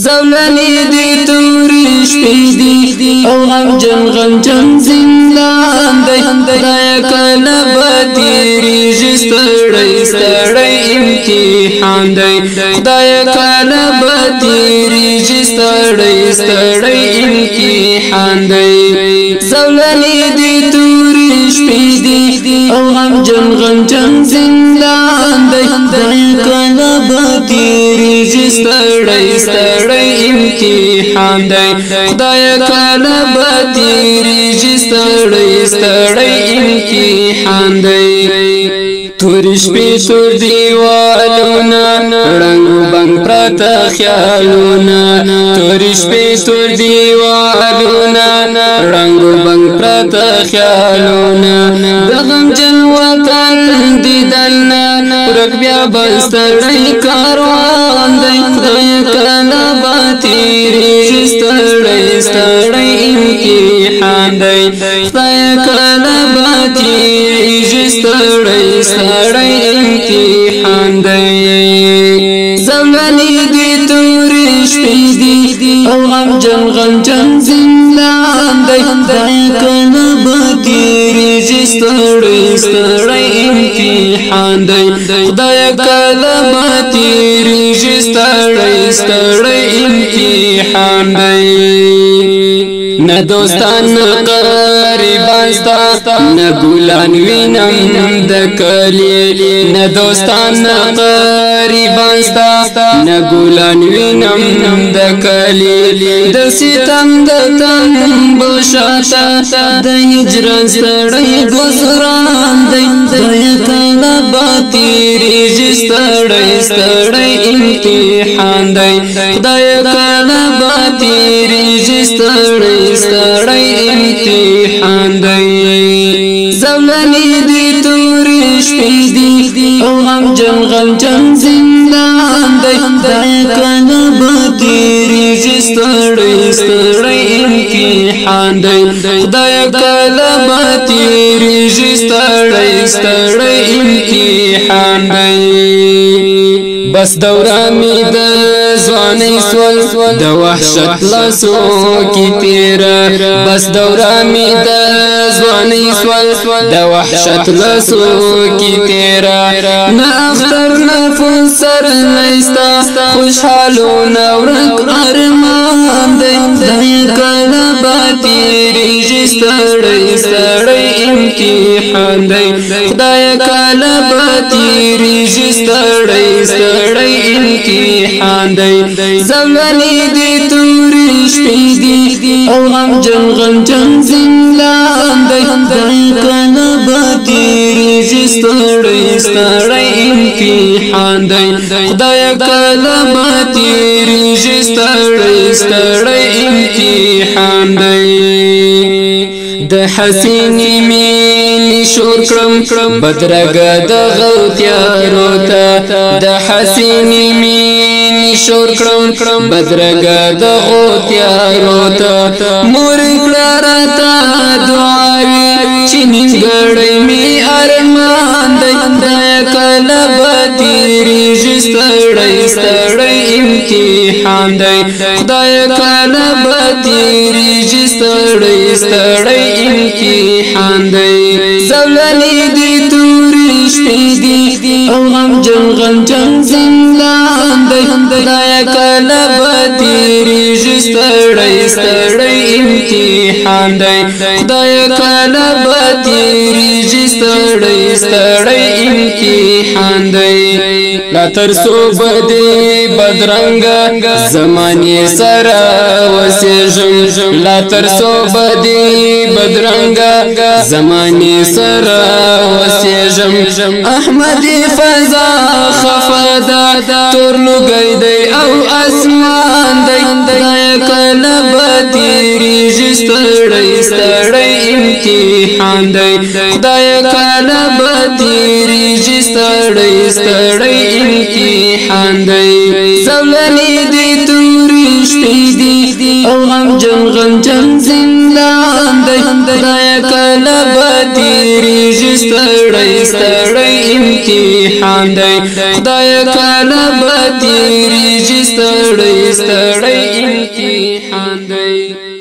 زولنی دی توری شپی دی او غمجن زندان دی خدای کله به تیریږي ستړی امتحان دی خدای کله به تیریږي ستړی امتحان دی زولنی دی توری شپی دی او غمجن زندان دی خدای کله به تیریږي ستړی امتحان دی خدای کله به تیریږي ستړی امتحان دی توری شپې تور دیوالونه رنګو بنګ پراته خیالونه توری شپې تور دیوالونه رنګو بنګ پراته خیالونه د غمجن وطن دیدلنا ورک بیا بل ستړی کاروان دی خدای کله به تیریږي ستړی امتحان دی خدای کله به تیریږي ستړی امتحان دی زولنی دی توری شپی دی او غمجن زندان دی خدای کله به تیریږي ستړی امتحان دی خدای کله به تیریږي ستړی امتحان دی نه دوستان قریبان ستا نه ګلان وینم د کلی نه دوستان قریبان ستا نه ګلان وینم د کلی د ستم د تنبل شاته د هجران ستړی ګذران دی خدای کله به تیریږي ستړی امتحان دی خدای کله به تیریږي ستړی امتحان دی زولنی دی توری شپی دی او غمجن زندان دی خدای کله به تیریږي ستړی امتحان دی خدای کله به تیریږي ستړی امتحان دی بس دورا می د ځوانۍ سول د وحشت لاسو کې تیرا بس دورا می د ځوانۍ سول د وحشت لاسو کې تیرا نه اختر نه فسر نستا خوشحالونه ورک ارمان دی خدای کله به تیریږي ستړی امتحان دی خدای کله به تیریږي ستړی امتحان دی زولنی دی توری شپی دی او غمجن زندان دی خدای کله به تیریږي ستړی امتحان دی خدای کله به تیریږي ستړی امتحان دی د حسینی مینی شور کړم بدرګه د غوتیارو ته د حسینی مینی شور کړم بدرګه د غوتیارو ته مور کړه تا دعاوي چې نیمګړی می ارمان دی خدای کله به تیریږي ستړی امتحان دی خدای کله به تیریږي ستړی امتحان دی زولنی دی توری شپی دی او غمجن زندان دی خدای کله به تیریږي ستړی امتحان دی خدای کله به تیریږي ستړی امتحان دی لا ترسو بدی بدرنګ زمانه سره وسېږم لا ترسو بدی بدرنګ زمانه سره وسېږم احمد فضا خفدا تور لګی دی او اسمان دی خدای کله به تیریږي ستړی امتحان دی خدای کله به تیریږي ستړی امتحان دی زولنی دی توری شپی دی او غم غمجن زندان دی خدای کله بدیریږي ستړی امتحان دی خدای کله بدیریږي ستړی امتحان دی